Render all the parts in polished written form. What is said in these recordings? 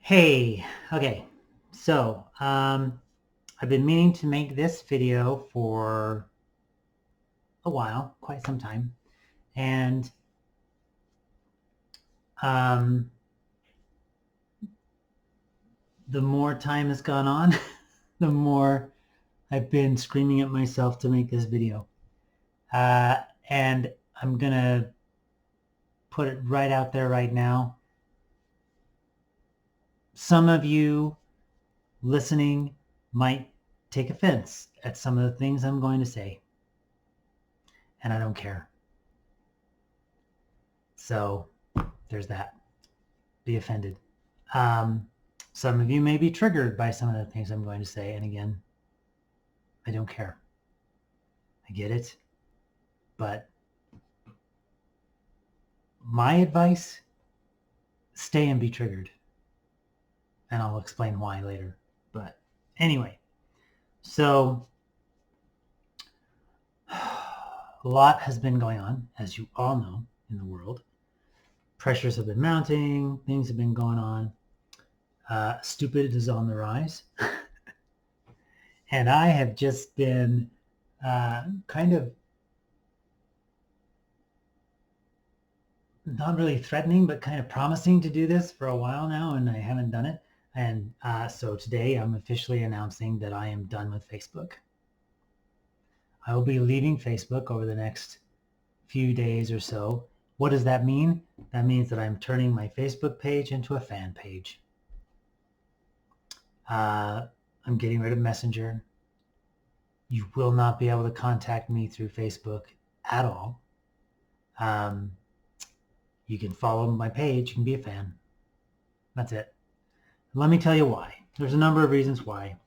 Hey, okay. So, I've been meaning to make this video for a while, quite some time. And um, the more time has gone on, the more I've been screaming at myself to make this video. And I'm going to put it right out there right now. Some of you listening might take offense at some of the things I'm going to say. And I don't care. So there's that. Be offended. Some of you may be triggered by some of the things I'm going to say. And again, I don't care. I get it. But my advice, stay and be triggered. And I'll explain why later. But anyway, so a lot has been going on, as you all know, in the world. Pressures have been mounting. Things have been going on. Stupid is on the rise. And I have just been kind of not really threatening, but kind of promising to do this for a while now, and I haven't done it. And so today I'm officially announcing that I am done with Facebook. I will be leaving Facebook over the next few days or so. What does that mean? That means that I'm turning my Facebook page into a fan page. I'm getting rid of Messenger. You will not be able to contact me through Facebook at all. You can follow my page. You can be a fan. That's it. Let me tell you why. There's a number of reasons why.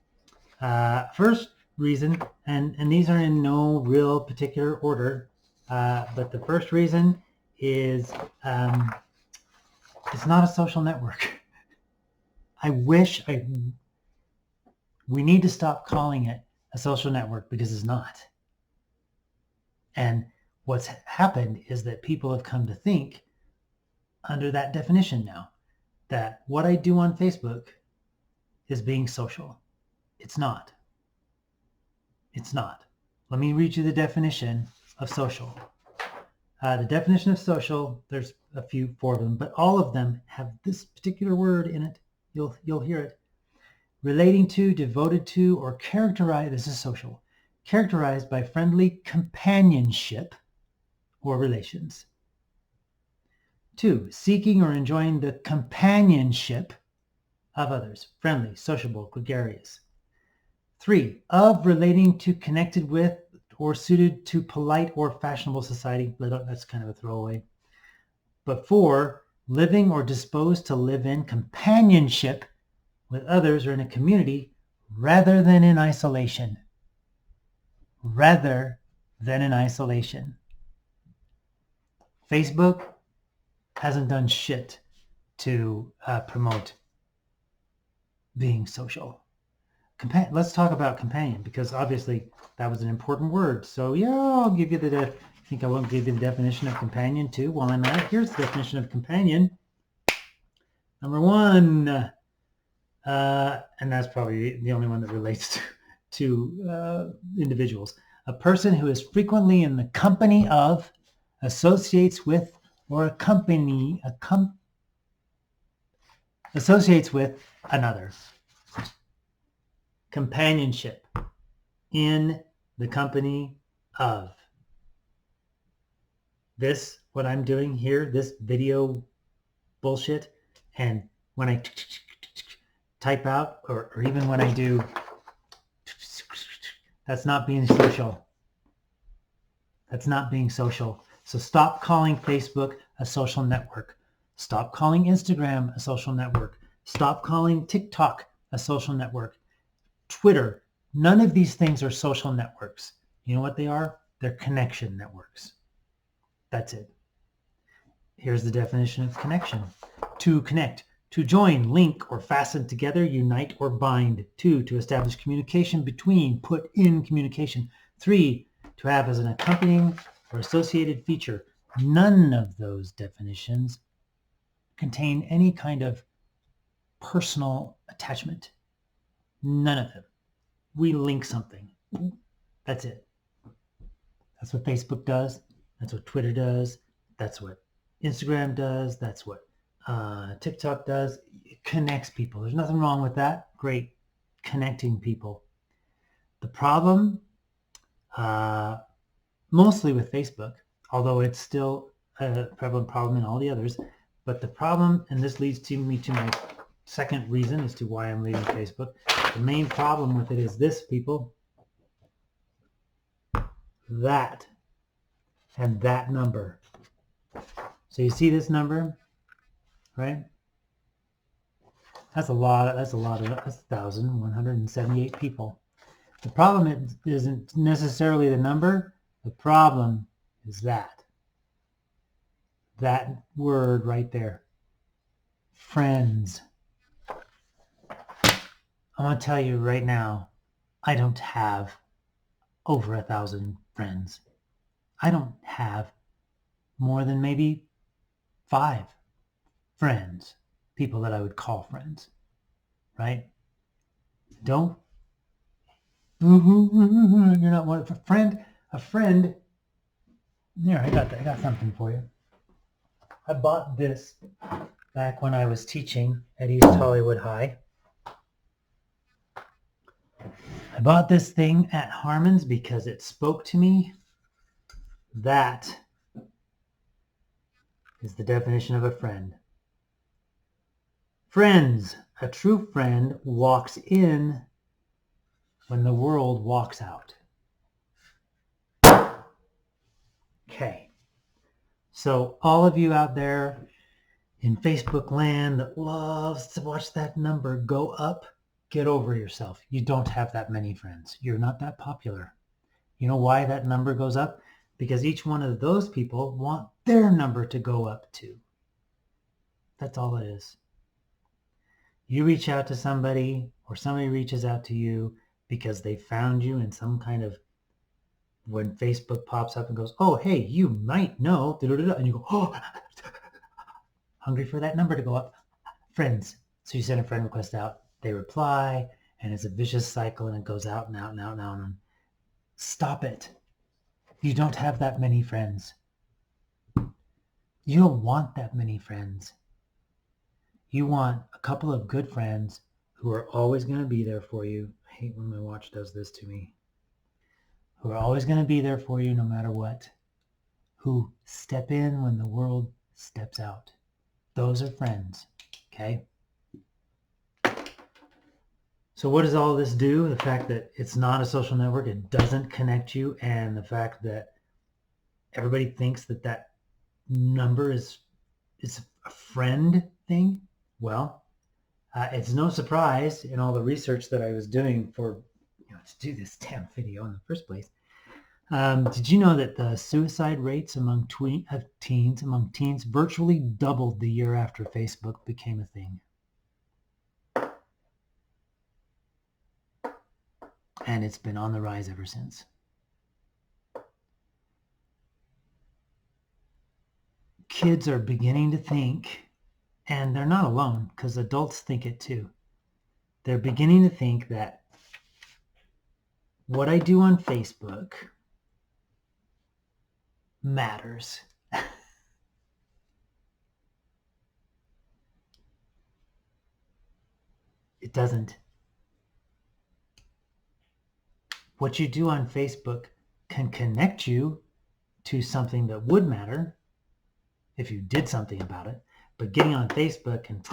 First reason, and these are in no real particular order, but the first reason is it's not a social network. We need to stop calling it a social network because it's not. And what's happened is that people have come to think under that definition now that what I do on Facebook is being social. It's not. It's not. Let me read you the definition of social. The definition of social, there's four of them, but all of them have this particular word in it. You'll hear it. Relating to, devoted to, or characterized, this is social, characterized by friendly companionship or relations. 2, seeking or enjoying the companionship of others, friendly, sociable, gregarious. 3, of relating to, connected with, or suited to polite or fashionable society. That's kind of a throwaway. But 4, living or disposed to live in companionship with others or in a community rather than in isolation. Rather than in isolation. Facebook hasn't done shit to promote being social. Let's talk about companion, because obviously that was an important word. So yeah, I'll give you I think I won't give you the definition of companion too while I'm at it. Here's the definition of companion. Number 1, and that's probably the only one that relates to individuals. A person who is frequently in the company of, associates with, or associates with another. Companionship. In the company of. This, what I'm doing here, this video bullshit, and when I type out, or even when I do, that's not being social. That's not being social. So stop calling Facebook a social network. Stop calling Instagram a social network. Stop calling TikTok a social network. Twitter, none of these things are social networks. You know what they are? They're connection networks. That's it. Here's the definition of connection. To connect, to join, link, or fasten together, unite, or bind. 2, to establish communication between, put in communication. 3, to have as an accompanying or associated feature. None of those definitions contain any kind of personal attachment. None of them. We link something. That's it. That's what Facebook does. That's what Twitter does. That's what Instagram does. That's what TikTok does. It connects people. There's nothing wrong with that. Great. Connecting people. The problem, mostly with Facebook, although it's still a prevalent problem in all the others, but the problem, and this leads me to my second reason as to why I'm leaving Facebook. The main problem with it is this, people. That and that number. So you see this number, right? That's 1,178 people. The problem isn't necessarily the number. The problem is that word right there. Friends. I want to tell you right now, I don't have over 1,000 friends. I don't have more than maybe 5 friends, people that I would call friends, right? Don't, you're not one. A friend, here, I got something for you. I bought this back when I was teaching at East Hollywood High. I bought this thing at Harmon's because it spoke to me. That is the definition of a friend. Friends. A true friend walks in when the world walks out. Okay. So all of you out there in Facebook land that loves to watch that number go up, get over yourself. You don't have that many friends. You're not that popular. You know why that number goes up? Because each one of those people want their number to go up too. That's all it is. You reach out to somebody or somebody reaches out to you because they found you in some kind of, when Facebook pops up and goes, oh, hey, you might know, and you go, oh, hungry for that number to go up. Friends. So you send a friend request out, they reply, and it's a vicious cycle, and it goes out and out and out and out. And stop it. You don't have that many friends. You don't want that many friends. You want a couple of good friends who are always going to be there for you. I hate when my watch does this to me. Who are always going to be there for you no matter what. Who step in when the world steps out. Those are friends. Okay? So what does all this do? The fact that it's not a social network, it doesn't connect you, and the fact that everybody thinks that number is a friend thing. Well, it's no surprise in all the research that I was doing to do this damn video in the first place. Did you know that the suicide rates among teens virtually doubled the year after Facebook became a thing? And it's been on the rise ever since. Kids are beginning to think, and they're not alone because adults think it too. They're beginning to think that what I do on Facebook matters. It doesn't. What you do on Facebook can connect you to something that would matter if you did something about it. But getting on Facebook and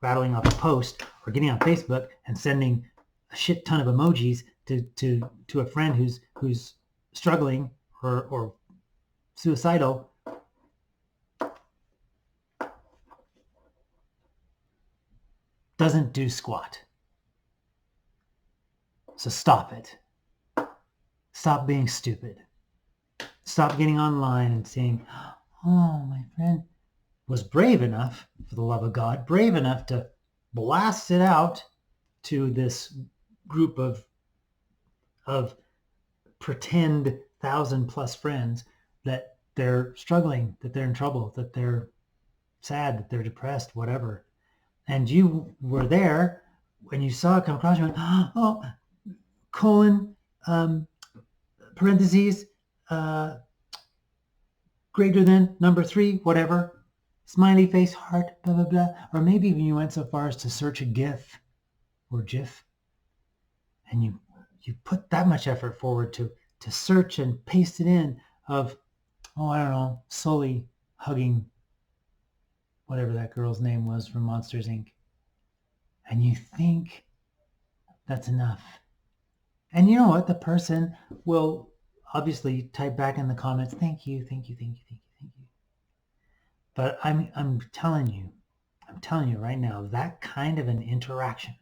rattling off a post, or getting on Facebook and sending a shit ton of emojis to a friend who's struggling or suicidal, doesn't do squat. So stop it. Stop being stupid. Stop getting online and saying, oh, my friend was brave enough, for the love of God, brave enough to blast it out to this group of pretend 1,000+ friends that they're struggling, that they're in trouble, that they're sad, that they're depressed, whatever. and you were there when you saw it come across, you went, oh, colon, parentheses, greater than number 3, whatever, smiley face, heart, blah, blah, blah. Or maybe even you went so far as to search a GIF or GIF, and you put that much effort forward to search and paste it in of, I don't know, Sully hugging whatever that girl's name was from Monsters, Inc. And you think that's enough. And you know what? The person will obviously type back in the comments, thank you, thank you, thank you, thank you, thank you. But I'm telling you right now, that kind of an interaction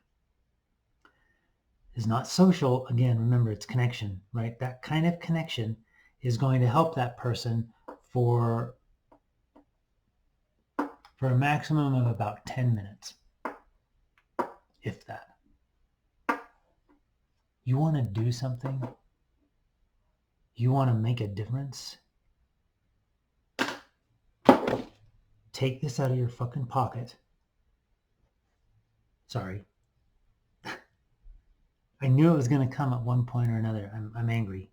is not social. Again, remember, it's connection, right? That kind of connection is going to help that person for a maximum of about 10 minutes, if that. You want to do something? You want to make a difference? Take this out of your fucking pocket. Sorry. I knew it was going to come at one point or another. I'm angry.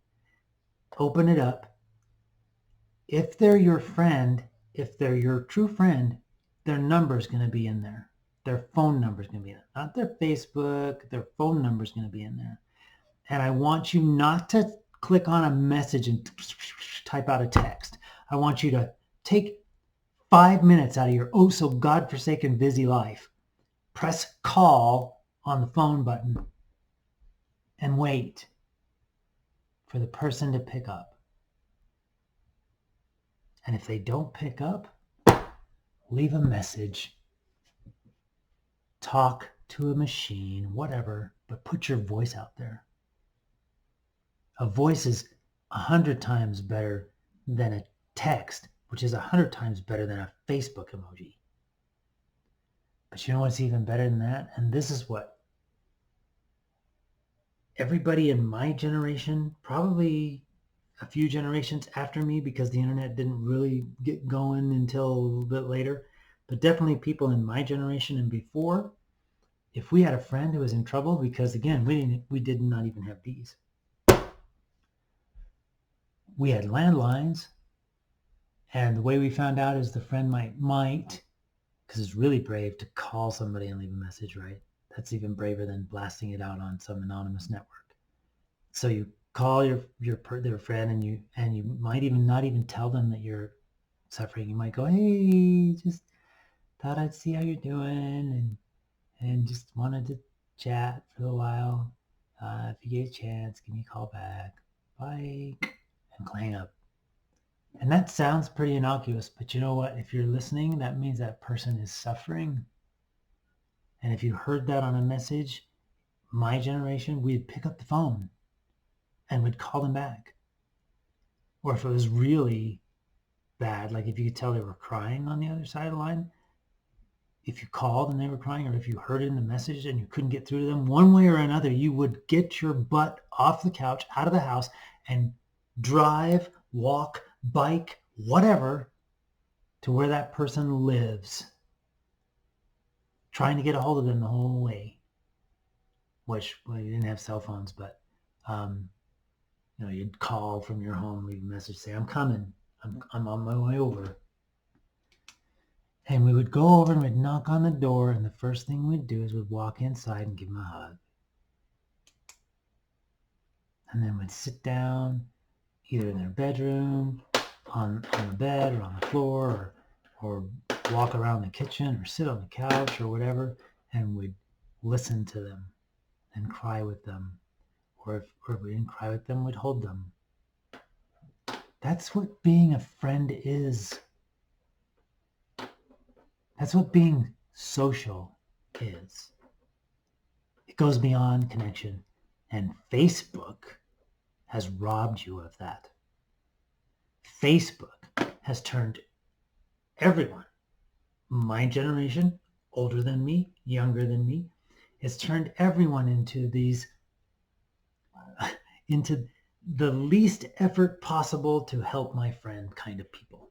Open it up. If they're your friend, if they're your true friend, their number's going to be in there. Their phone number's going to be in there. Not their Facebook, their phone number's going to be in there. And I want you not to click on a message and type out a text. I want you to take 5 minutes out of your oh so godforsaken busy life. Press call on the phone button and wait for the person to pick up. And if they don't pick up, leave a message. Talk to a machine, whatever, but put your voice out there. A voice is 100 times better than a text, which is 100 times better than a Facebook emoji. But you know what's even better than that? And this is what everybody in my generation, probably a few generations after me, because the internet didn't really get going until a little bit later, but definitely people in my generation and before, if we had a friend who was in trouble, because again, we did not even have these. We had landlines, and the way we found out is the friend might, because it's really brave to call somebody and leave a message, right? That's even braver than blasting it out on some anonymous network. So you call their friend, and you might even not even tell them that you're suffering. You might go, hey, just thought I'd see how you're doing, and just wanted to chat for a while. If you get a chance, give me a call back. Bye. And hang up. And that sounds pretty innocuous, but you know what? If you're listening, that means that person is suffering. And if you heard that on a message, my generation, we'd pick up the phone and we'd call them back. Or if it was really bad, like if you could tell they were crying on the other side of the line, if you called and they were crying, or if you heard it in the message and you couldn't get through to them, one way or another, you would get your butt off the couch, out of the house, and drive, walk, bike, whatever, to where that person lives, trying to get a hold of them the whole way. Which, well, you didn't have cell phones, but you'd call from your home, leave a message, say, I'm coming, I'm on my way over. And we would go over and we'd knock on the door, and the first thing we'd do is we'd walk inside and give them a hug. And then we'd sit down, either in their bedroom, on the bed, or on the floor, or walk around the kitchen, or sit on the couch, or whatever, and we'd listen to them and cry with them. Or if we didn't cry with them, we'd hold them. That's what being a friend is. That's what being social is. It goes beyond connection. And Facebook has robbed you of that. Facebook has turned everyone, my generation, older than me, younger than me, has turned everyone into the least effort possible to help my friend kind of people.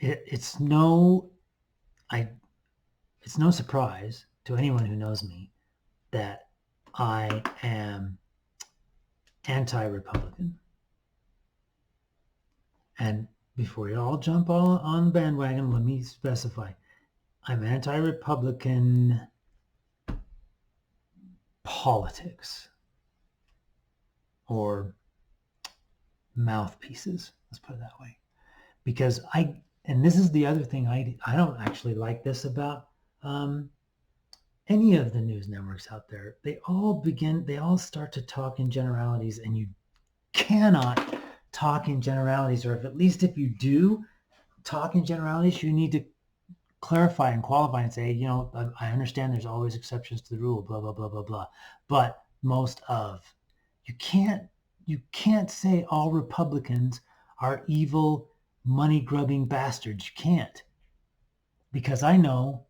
It's no surprise to anyone who knows me that I am anti-Republican. And before you all jump on the bandwagon, let me specify. I'm anti-Republican politics or mouthpieces. Let's put it that way. Because and this is the other thing, I don't actually like this about any of the news networks out there. They all start to talk in generalities, and you cannot talk in generalities, or if at least if you do talk in generalities, you need to clarify and qualify and say, I understand there's always exceptions to the rule, blah, blah, blah, blah, blah. But most of, you can't say all Republicans are evil, money grubbing bastards. You can't. Because I know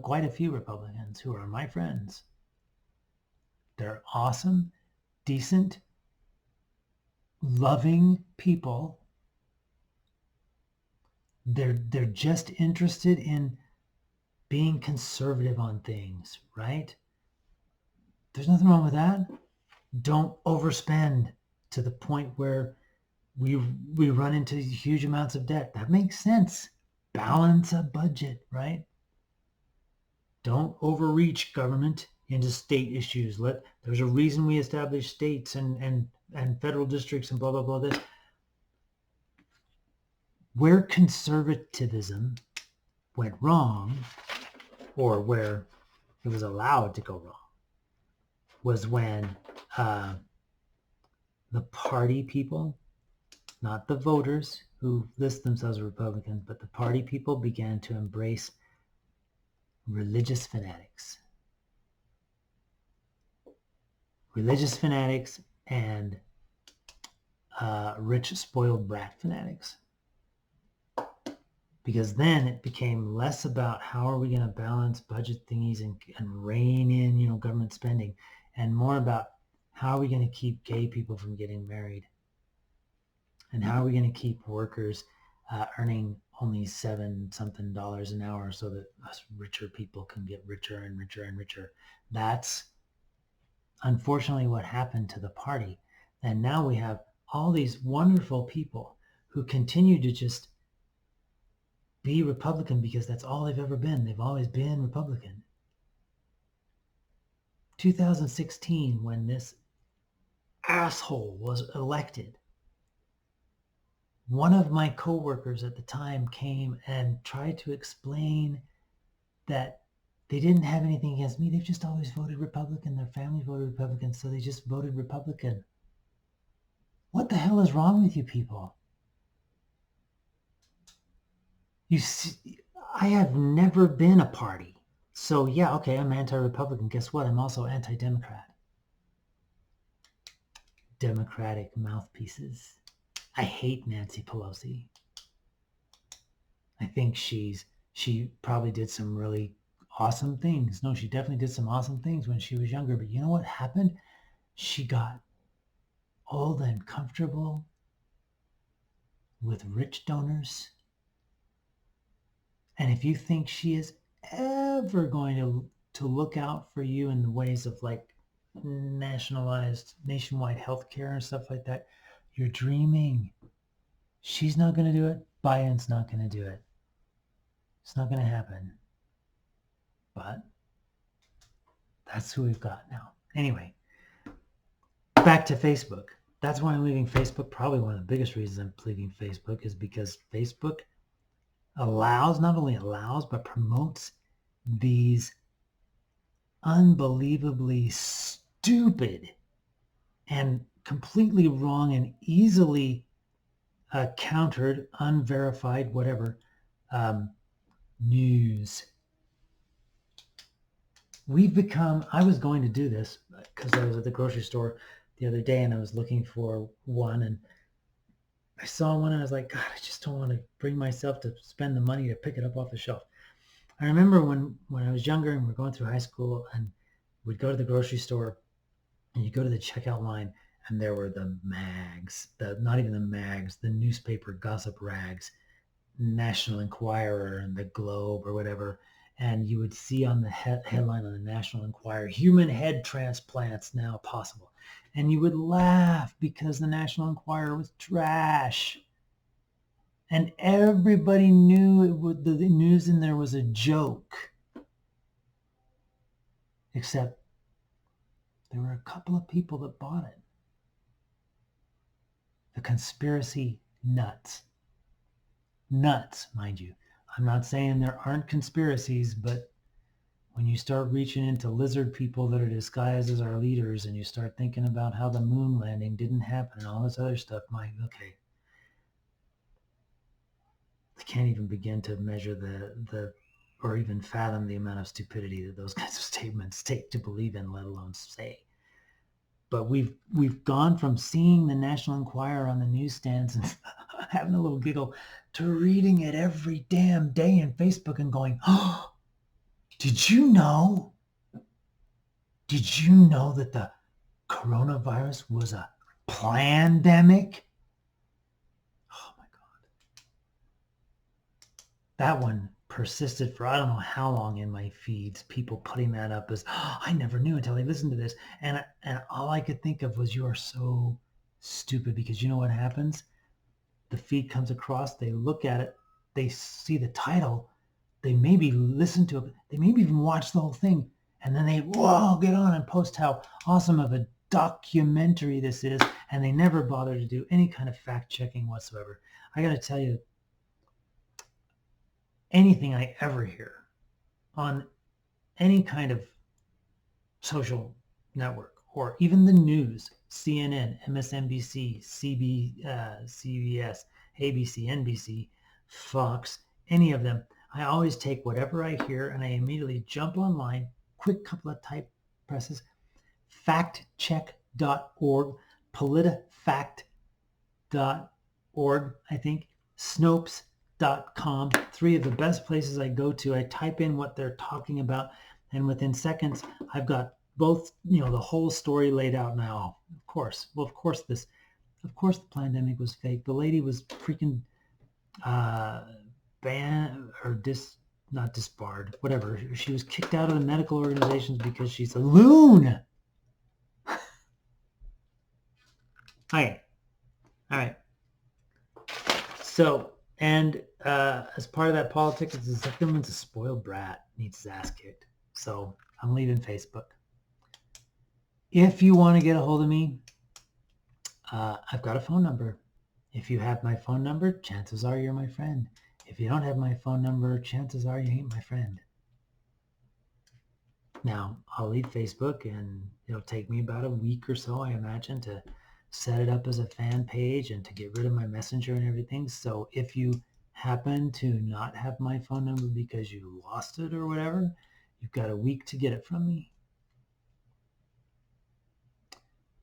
quite a few Republicans who are my friends. They're awesome, decent, loving people. They're just interested in being conservative on things, right? There's nothing wrong with that. Don't overspend to the point where we run into huge amounts of debt. That makes sense. Balance a budget, right? Don't overreach government into state issues. There's a reason we established states and federal districts and blah blah blah. This where conservatism went wrong, or where it was allowed to go wrong, was when the party people, not the voters who list themselves as Republicans, but the party people began to embrace religious fanatics. Religious fanatics and rich, spoiled brat fanatics. Because then it became less about how are we going to balance budget thingies and rein in, government spending, and more about how are we going to keep gay people from getting married, and how are we going to keep workers earning only $7 something an hour so that us richer people can get richer and richer and richer. That's unfortunately what happened to the party. And now we have all these wonderful people who continue to just be Republican because that's all they've ever been. They've always been Republican. 2016, when this asshole was elected, one of my coworkers at the time came and tried to explain that they didn't have anything against me. They've just always voted Republican. Their family voted Republican, so they just voted Republican. What the hell is wrong with you people? You see, I have never been a party. So yeah, okay, I'm anti-Republican. Guess what? I'm also anti-Democrat. Democratic mouthpieces. I hate Nancy Pelosi. I think she probably did some really awesome things. No, she definitely did some awesome things when she was younger. But you know what happened? She got old and comfortable with rich donors. And if you think she is ever going to look out for you in the ways of like nationwide healthcare and stuff like that, you're dreaming. She's not going to do it. Biden's not going to do it. It's not going to happen. But that's who we've got now. Anyway, back to Facebook. That's why I'm leaving Facebook. Probably one of the biggest reasons I'm leaving Facebook is because Facebook not only allows, but promotes these unbelievably stupid and completely wrong and easily countered, unverified, whatever, news. I was going to do this because I was at the grocery store the other day and I was looking for one and I saw one and I was like, God, I just don't want to bring myself to spend the money to pick it up off the shelf. I remember when I was younger and we're going through high school and we'd go to the grocery store and you go to the checkout line and there were the mags, not even the mags, the newspaper gossip rags, National Enquirer and the Globe or whatever. And you would see on the headline on the National Enquirer, human head transplants now possible. And you would laugh because the National Enquirer was trash. And everybody knew the news in there was a joke. Except there were a couple of people that bought it. The conspiracy nuts. Nuts, mind you. I'm not saying there aren't conspiracies, but when you start reaching into lizard people that are disguised as our leaders and you start thinking about how the moon landing didn't happen and all this other stuff, okay. I can't even begin to measure the or even fathom the amount of stupidity that those kinds of statements take to believe in, let alone say. But we've gone from seeing the National Enquirer on the newsstands and having a little giggle to reading it every damn day in Facebook and going, oh, did you know? Did you know that the coronavirus was a plandemic? Oh my God. That one persisted for I don't know how long in my feeds, people putting that up as, oh, I never knew until I listened to this. And all I could think of was, you are so stupid, because you know what happens? The feed comes across, they look at it, they see the title, they maybe listen to it, they maybe even watch the whole thing, and then they get on and post how awesome of a documentary this is, and they never bother to do any kind of fact checking whatsoever. I got to tell you, anything I ever hear on any kind of social network or even the news, CNN, MSNBC, CBS, ABC, NBC, Fox, any of them, I always take whatever I hear and I immediately jump online, quick couple of type presses, factcheck.org, politifact.org, I think, Snopes.com, three of the best places I go to. I type in what they're talking about, and within seconds, I've got both, the whole story laid out now. Of course the pandemic was fake. The lady was freaking banned or not disbarred, whatever. She was kicked out of the medical organizations because she's a loon. All right. So, and as part of that politics, it's as if everyone's a spoiled brat, needs his ass kicked. So I'm leaving Facebook. If you want to get a hold of me, I've got a phone number. If you have my phone number, chances are you're my friend. If you don't have my phone number, chances are you ain't my friend. Now, I'll leave Facebook, and it'll take me about a week or so, I imagine, to set it up as a fan page and to get rid of my messenger and everything. So if you happen to not have my phone number because you lost it or whatever, you've got a week to get it from me.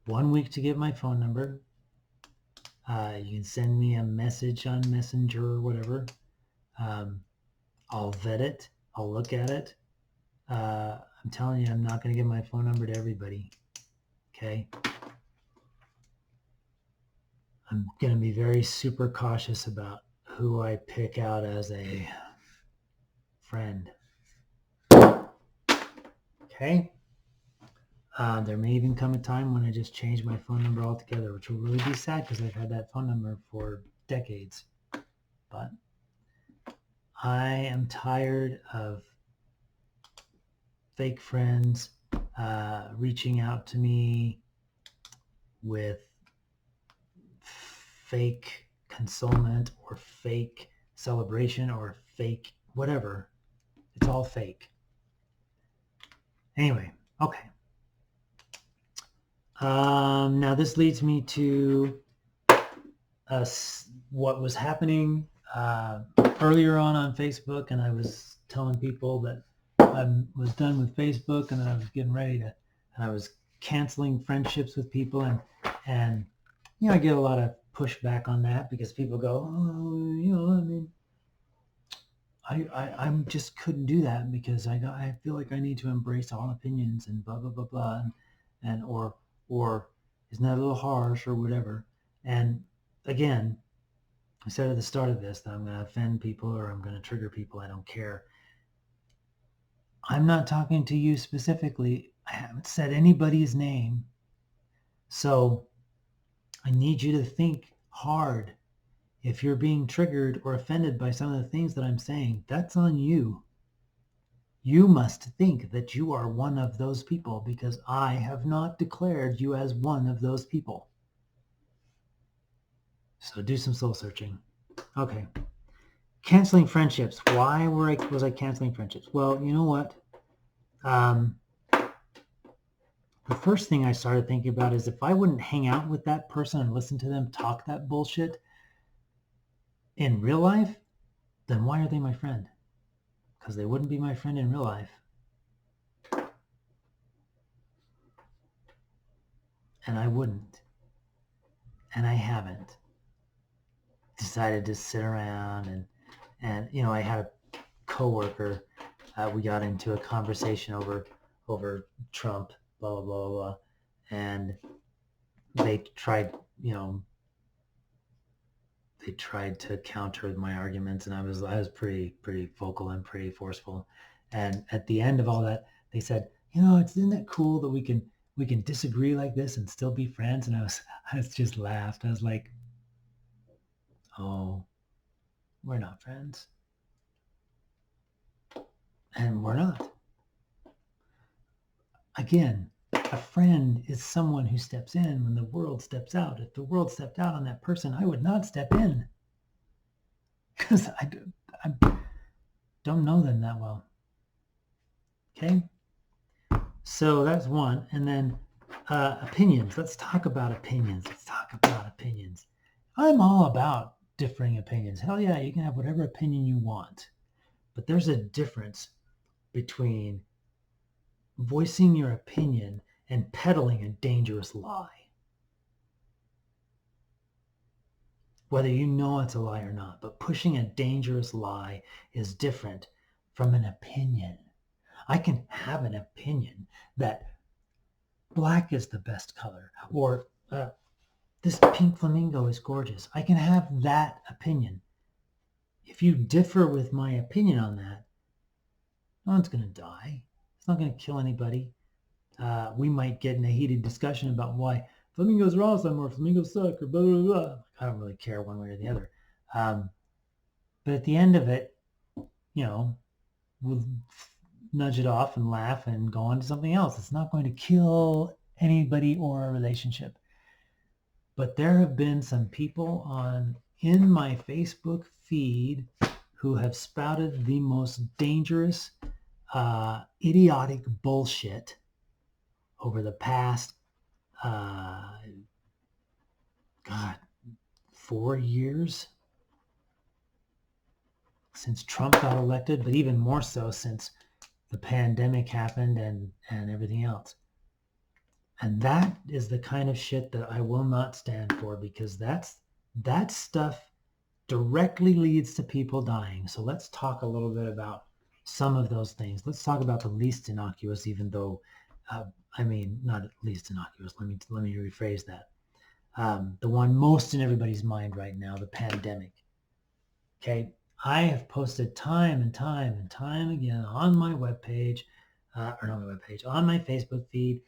1 week to get my phone number. You can send me a message on Messenger or whatever. I'll vet it. I'll look at it. I'm telling you, I'm not going to give my phone number to everybody. Okay? I'm going to be very super cautious about who I pick out as a friend. Okay? There may even come a time when I just change my phone number altogether, which will really be sad because I've had that phone number for decades. But I am tired of fake friends reaching out to me with fake consolement or fake celebration or fake whatever. It's all fake. Anyway, okay. Now this leads me to what was happening earlier on Facebook, and I was telling people that I was done with Facebook, and then I was getting ready to, and I was canceling friendships with people, and I get a lot of pushback on that because people go, oh, I just couldn't do that because I feel like I need to embrace all opinions and blah blah blah blah, and or isn't that a little harsh or whatever? And again, I said at the start of this that I'm going to offend people or I'm going to trigger people. I don't care. I'm not talking to you specifically. I haven't said anybody's name. So I need you to think hard. If you're being triggered or offended by some of the things that I'm saying, that's on you. You must think that you are one of those people because I have not declared you as one of those people. So do some soul searching. Okay. Canceling friendships. Why was I canceling friendships? Well, you know what? The first thing I started thinking about is if I wouldn't hang out with that person and listen to them talk that bullshit in real life, then why are they my friend? Because they wouldn't be my friend in real life. And I wouldn't. And I haven't decided to sit around and I had a coworker. We got into a conversation over Trump, blah blah blah blah, and they tried, they tried to counter my arguments, and I was pretty vocal and pretty forceful. And at the end of all that, they said, isn't that cool that we can disagree like this and still be friends? And I was just laughed. I was like, oh, we're not friends, and we're not. Again, a friend is someone who steps in when the world steps out. If the world stepped out on that person, I would not step in because I don't know them that well. Okay? So that's one. And then opinions. Let's talk about opinions. I'm all about differing opinions. Hell yeah, you can have whatever opinion you want. But there's a difference between voicing your opinion and peddling a dangerous lie. Whether you know it's a lie or not, but pushing a dangerous lie is different from an opinion. I can have an opinion that black is the best color, or this pink flamingo is gorgeous. I can have that opinion. If you differ with my opinion on that, no one's going to die. It's not going to kill anybody. We might get in a heated discussion about why flamingos are awesome or flamingos suck or blah, blah, blah. I don't really care one way or the other. But at the end of it, we'll nudge it off and laugh and go on to something else. It's not going to kill anybody or a relationship. But there have been some people in my Facebook feed who have spouted the most dangerous, idiotic bullshit over the past, 4 years since Trump got elected, but even more so since the pandemic happened and everything else. And that is the kind of shit that I will not stand for, because that stuff directly leads to people dying. So let's talk a little bit about some of those things. Let's talk about the least innocuous, even though, not least innocuous. Let me rephrase that. The one most in everybody's mind right now, the pandemic. Okay. I have posted time and time again on my webpage, on my Facebook feed,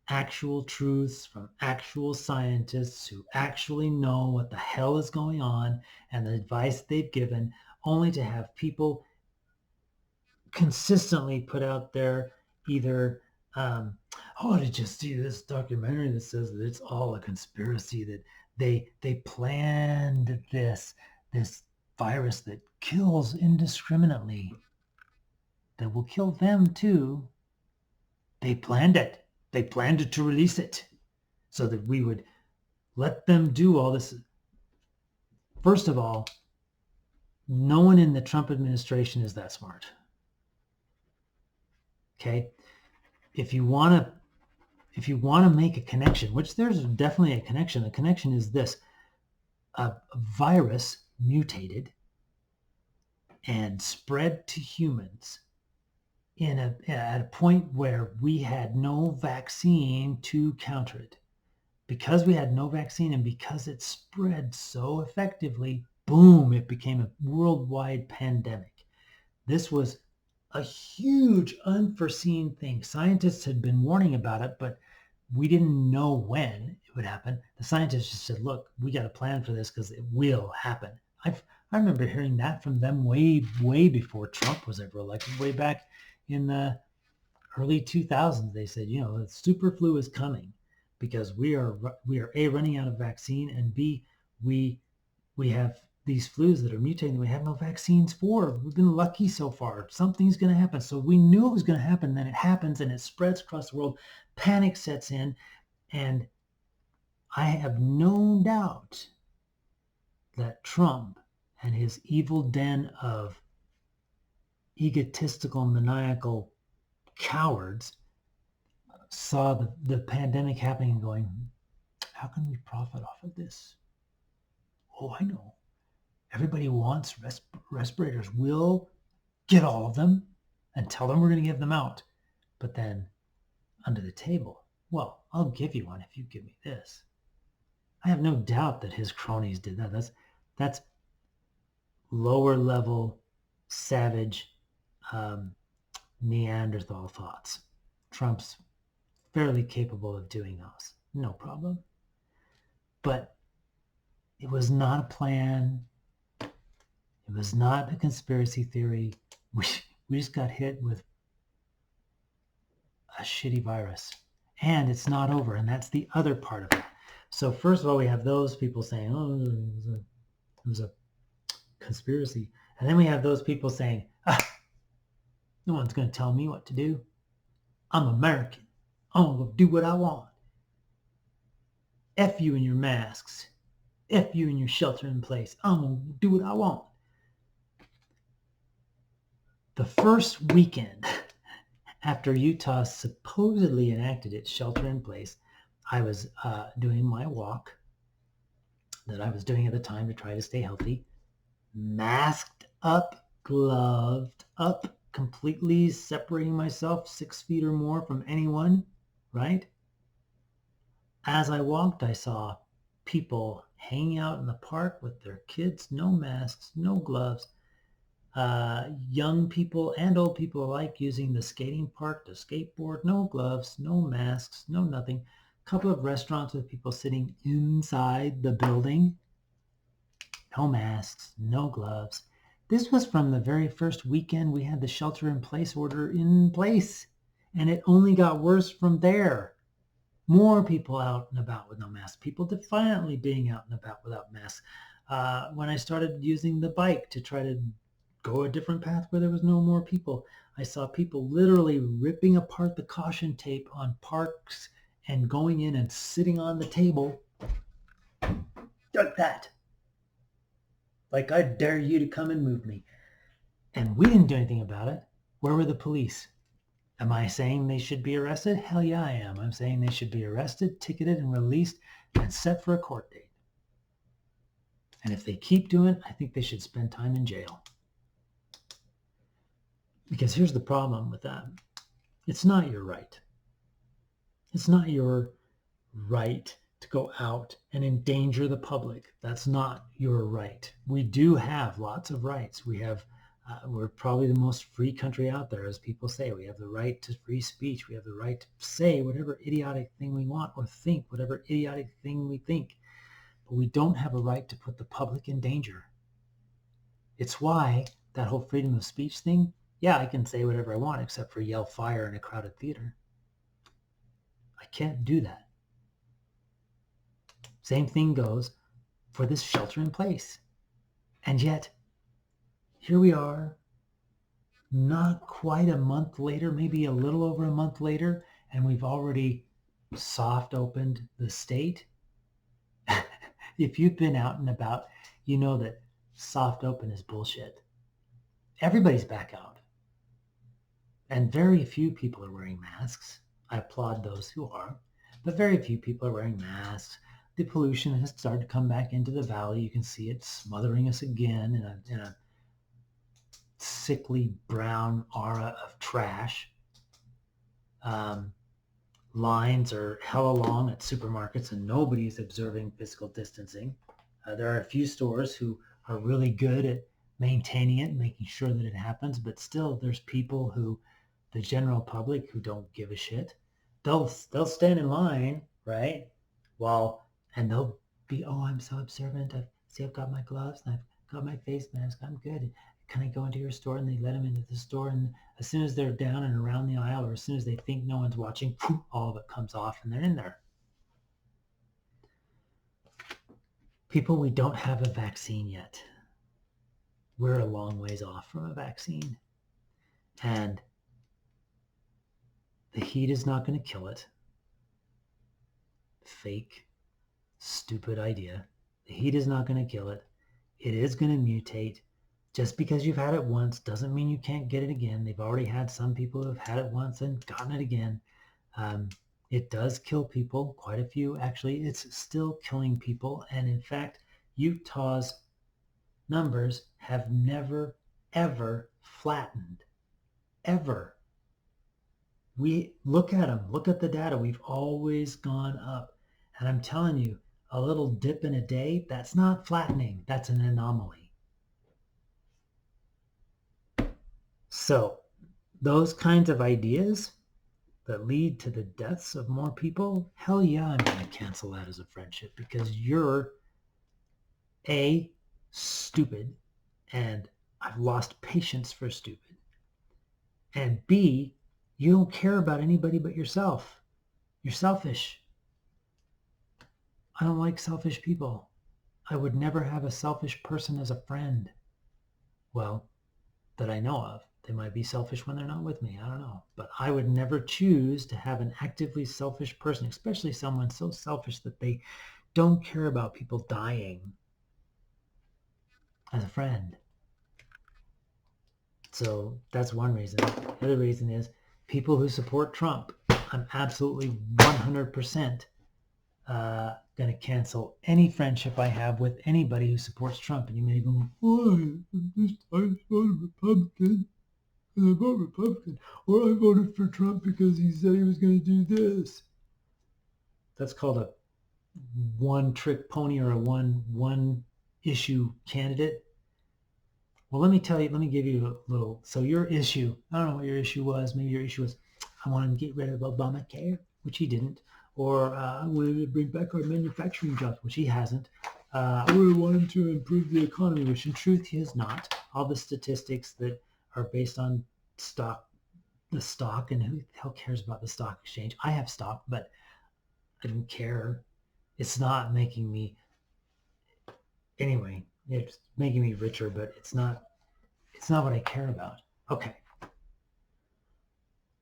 actual truths from actual scientists who actually know what the hell is going on and the advice they've given, only to have people consistently put out there either, did you see this documentary that says that it's all a conspiracy, that they planned this virus that kills indiscriminately, that will kill them too. They planned it. They planned it to release it so that we would let them do all this. First of all, no one in the Trump administration is that smart. Okay? If you want to make a connection, which there's definitely a connection, the connection is this: a virus mutated and spread to humans at a point where we had no vaccine to counter it. Because we had no vaccine and because it spread so effectively, boom, it became a worldwide pandemic. This was a huge unforeseen thing. Scientists had been warning about it, but we didn't know when it would happen. The scientists just said, look, we got a plan for this because it will happen. I remember hearing that from them way before Trump was ever elected, way back in the early 2000s. They said, the super flu is coming because we are A, running out of vaccine, and B, we have these flus that are mutating that we have no vaccines for. We've been lucky so far. Something's going to happen. So we knew it was going to happen. Then it happens and it spreads across the world. Panic sets in. And I have no doubt that Trump and his evil den of egotistical, maniacal cowards saw the pandemic happening and going, how can we profit off of this? Oh, I know. Everybody wants respirators. We'll get all of them and tell them we're going to give them out. But then under the table, well, I'll give you one if you give me this. I have no doubt that his cronies did that. That's lower level, savage, Neanderthal thoughts. Trump's fairly capable of doing those. No problem. But it was not a plan. It was not a conspiracy theory. We just got hit with a shitty virus. And it's not over. And that's the other part of it. So first of all, we have those people saying, oh, it was a conspiracy. And then we have those people saying, no one's going to tell me what to do. I'm American. I'm going to do what I want. F you and your masks. F you and your shelter in place. I'm going to do what I want. The first weekend after Utah supposedly enacted its shelter in place, I was doing my walk that I was doing at the time to try to stay healthy, masked up, gloved up, completely separating myself 6 feet or more from anyone, right? As I walked, I saw people hanging out in the park with their kids, no masks, no gloves, young people and old people alike using the skating park to skateboard, no gloves, no masks, no nothing. A couple of restaurants with people sitting inside the building, no masks, no gloves. This was from the very first weekend we had the shelter in place order in place, and it only got worse from there. More people out and about with no masks, people defiantly being out and about without masks. When I started using the bike to try to go a different path where there was no more people, I saw people literally ripping apart the caution tape on parks and going in and sitting on the table like that. Like, I dare you to come and move me. And we didn't do anything about it. Where were the police? Am I saying they should be arrested? Hell yeah, I am. I'm saying they should be arrested, ticketed, and released and set for a court date. And if they keep doing it, I think they should spend time in jail. Because here's the problem with that. It's not your right. It's not your right to go out and endanger the public. That's not your right. We do have lots of rights. We're probably the most free country out there, as people say. We have the right to free speech. We have the right to say whatever idiotic thing we want or think whatever idiotic thing we think. But we don't have a right to put the public in danger. It's why that whole freedom of speech thing, yeah, I can say whatever I want except for yell fire in a crowded theater. I can't do that. Same thing goes for this shelter in place. And yet, here we are, not quite a month later, maybe a little over a month later, and we've already soft opened the state. If you've been out and about, you know that soft open is bullshit. Everybody's back out. And very few people are wearing masks. I applaud those who are, but very few people are wearing masks. The pollution has started to come back into the valley. You can see it smothering us again in a sickly brown aura of trash. Lines are hella long at supermarkets and nobody's observing physical distancing. There are a few stores who are really good at maintaining it and making sure that it happens, but still there's people who, the general public, who don't give a shit. They'll stand in line, right? And they'll be, oh, I'm so observant. I've got my gloves and I've got my face mask. I'm good. Can I go into your store? And they let them into the store. And as soon as they're down and around the aisle, or as soon as they think no one's watching, all of it comes off and they're in there. People, we don't have a vaccine yet. We're a long ways off from a vaccine. And the heat is not going to kill it. Fake, stupid idea. The heat is not going to kill it. It is going to mutate. Just because you've had it once doesn't mean you can't get it again. They've already had some people who have had it once and gotten it again. It does kill people, quite a few. Actually, it's still killing people. And in fact, Utah's numbers have never, ever flattened. Ever. We look at them, look at the data. We've always gone up. And I'm telling you, a little dip in a day, that's not flattening. That's an anomaly. So those kinds of ideas that lead to the deaths of more people, hell yeah, I'm going to cancel that as a friendship because you're A, stupid, and I've lost patience for stupid. And B, you don't care about anybody but yourself. You're selfish. I don't like selfish people. I would never have a selfish person as a friend. Well, that I know of. They might be selfish when they're not with me. I don't know. But I would never choose to have an actively selfish person, especially someone so selfish that they don't care about people dying, as a friend. So that's one reason. The other reason is people who support Trump. I'm absolutely 100% going to cancel any friendship I have with anybody who supports Trump. And you may go, why? I voted Republican. And I voted Republican. Or I voted for Trump because he said he was going to do this. That's called a one-trick pony or a one-issue candidate. Well, let me give you a little. So your issue, I don't know what your issue was. Maybe your issue was, I want to get rid of Obamacare, which he didn't. Or I wanted to bring back our manufacturing jobs, which he hasn't. I really want him to improve the economy, which in truth he has not. All the statistics that are based on the stock, and who the hell cares about the stock exchange? I have stock, but I don't care. It's not making me, anyway, it's making me richer, but it's not what I care about. Okay.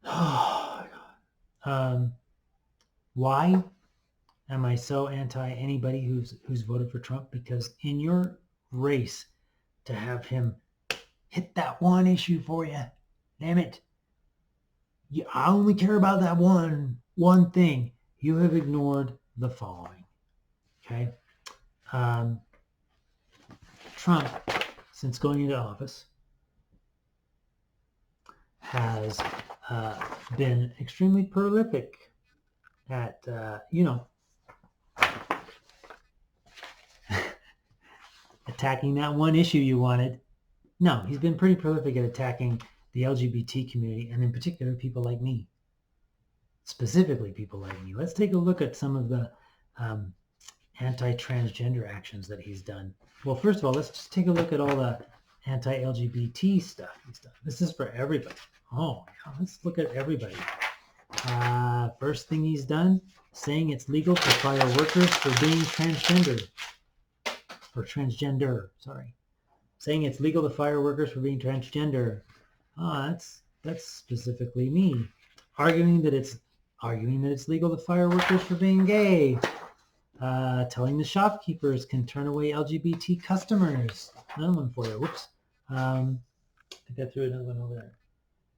Oh my God. Why am I so anti anybody who's voted for Trump? Because in your race to have him hit that one issue for you, damn it, I only care about that one thing. You have ignored the following. Okay. Trump, since going into office, has been extremely prolific at, attacking that one issue you wanted. No, he's been pretty prolific at attacking the LGBT community, and in particular, people like me. Specifically, people like me. Let's take a look at some of the anti-transgender actions that he's done. Well, first of all, let's just take a look at all the anti-LGBT stuff he's done. This is for everybody. Oh, let's look at everybody. First thing he's done, saying it's legal to fire workers for being transgender. Or transgender, sorry. Saying it's legal to fire workers for being transgender. That's specifically me. Arguing that it's legal to fire workers for being gay. Telling the shopkeepers can turn away LGBT customers. Another one for you. Whoops. I think I threw another one over there.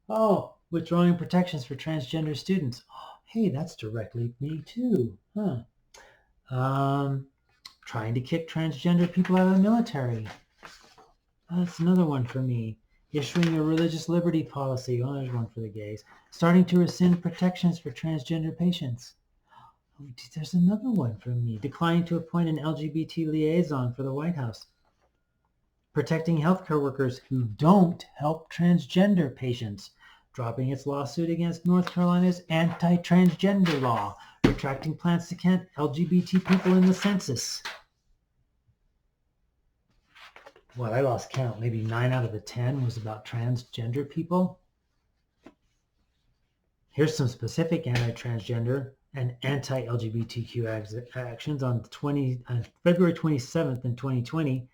Oh, withdrawing protections for transgender students. Oh, hey, that's directly me too. Huh. Trying to kick transgender people out of the military. That's another one for me. Issuing a religious liberty policy. Oh, there's one for the gays. Starting to rescind protections for transgender patients. Oh, there's another one for me. Declining to appoint an LGBT liaison for the White House. Protecting healthcare workers who don't help transgender patients. Dropping its lawsuit against North Carolina's anti-transgender law. Retracting plans to count LGBT people in the census. Well, I lost count. Maybe 9 out of the 10 was about transgender people. Here's some specific anti-transgender and anti-LGBTQ actions on February 27th in 2020.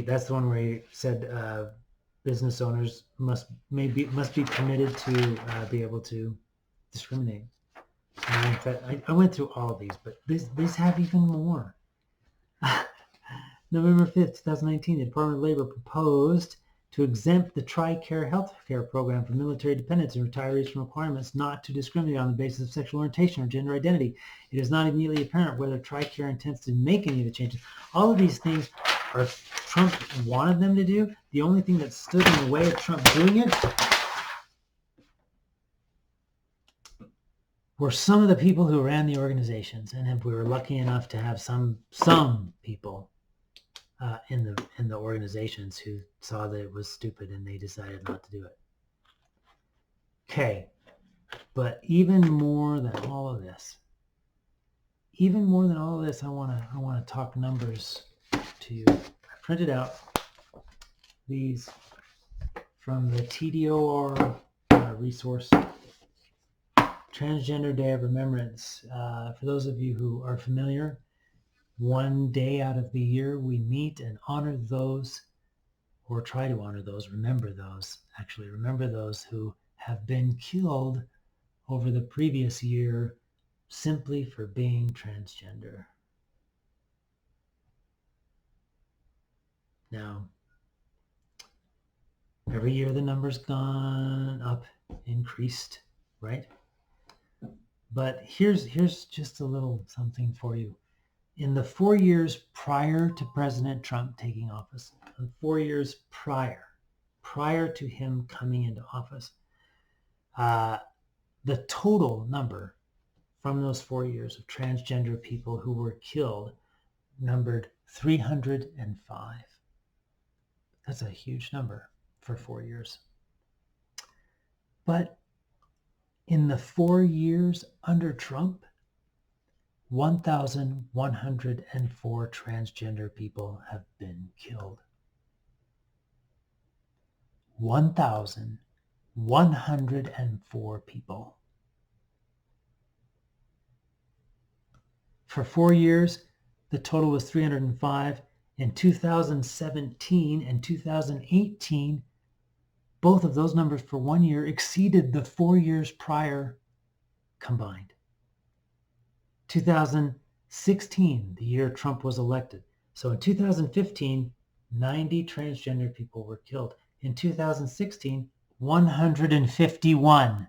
That's the one where he said business owners must be permitted to be able to discriminate. I went through all of these, but these have even more. November 5th, 2019, the Department of Labor proposed to exempt the TRICARE health care program for military dependents and retirees from requirements not to discriminate on the basis of sexual orientation or gender identity. It is not immediately apparent whether TRICARE intends to make any of the changes. All of these things are Trump wanted them to do. The only thing that stood in the way of Trump doing it were some of the people who ran the organizations, and we were lucky enough to have some people in the organizations who saw that it was stupid and they decided not to do it. Okay, but even more than all of this, I want to talk numbers to you. I printed out these from the TDOR resource, Transgender Day of Remembrance. For those of you who are familiar, one day out of the year we meet and honor those, or try to honor those, remember those who have been killed over the previous year simply for being transgender. Now, every year the number's gone up, increased, right? But here's just a little something for you. In the 4 years prior to President Trump taking office, 4 years prior to him coming into office, the total number from those 4 years of transgender people who were killed numbered 305. That's a huge number for 4 years. But in the 4 years under Trump, 1,104 transgender people have been killed. 1,104 people. For 4 years, the total was 305. In 2017 and 2018, both of those numbers for 1 year exceeded the 4 years prior combined. 2016, the year Trump was elected. So in 2015, 90 transgender people were killed. In 2016, 151.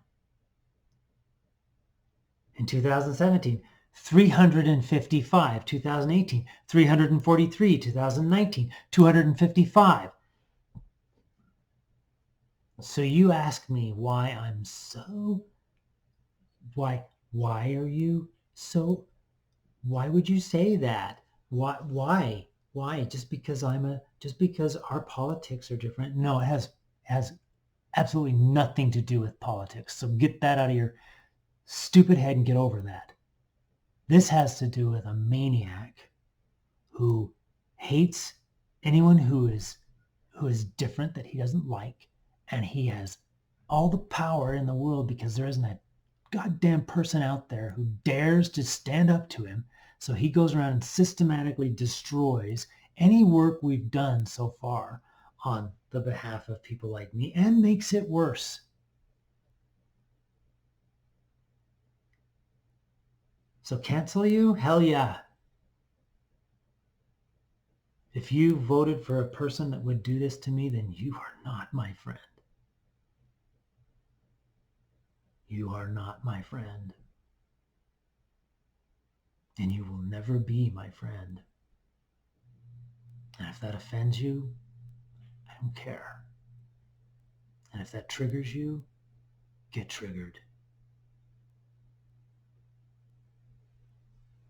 In 2017, 355. 2018, 343. 2019, 255. So you ask me why I'm so... Why are you so... Why would you say that? Why? Just because our politics are different? No, it has absolutely nothing to do with politics. So get that out of your stupid head and get over that. This has to do with a maniac who hates anyone who is different, that he doesn't like, and he has all the power in the world because there isn't a goddamn person out there who dares to stand up to him. So he goes around and systematically destroys any work we've done so far on the behalf of people like me and makes it worse. So cancel you? Hell yeah. If you voted for a person that would do this to me, then you are not my friend. You are not my friend. And you will never be my friend. And if that offends you, I don't care. And if that triggers you, get triggered.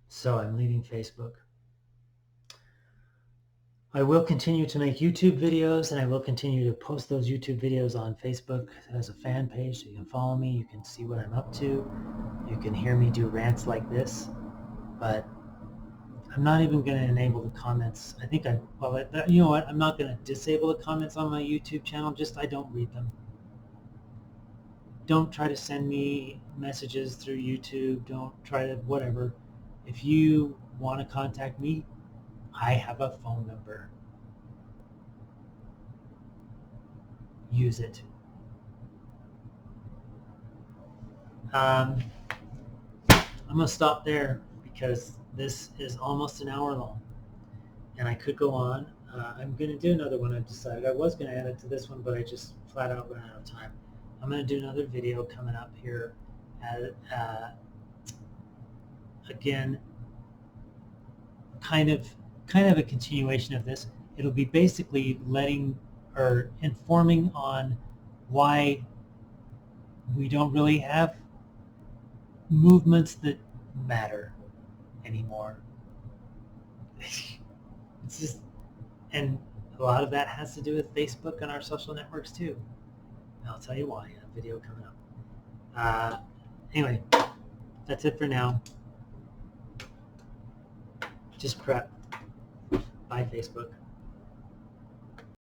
So I'm leaving Facebook. I will continue to make YouTube videos, and I will continue to post those YouTube videos on Facebook as a fan page, so you can follow me, you can see what I'm up to, you can hear me do rants like this, but I'm not even going to enable the comments. You know what, I'm not going to disable the comments on my YouTube channel, just I don't read them. Don't try to send me messages through YouTube, don't try to whatever. If you want to contact me, I have a phone number. Use it. I'm going to stop there because this is almost an hour long. And I could go on. I'm going to do another one. I've decided I was going to add it to this one, but I just flat out ran out of time. I'm going to do another video coming up here. Again, kind of a continuation of this. It'll be basically informing on why we don't really have movements that matter anymore. It's just, and a lot of that has to do with Facebook and our social networks too. I'll tell you why in a video coming up. Anyway, that's it for now. Just prep. Bye, Facebook.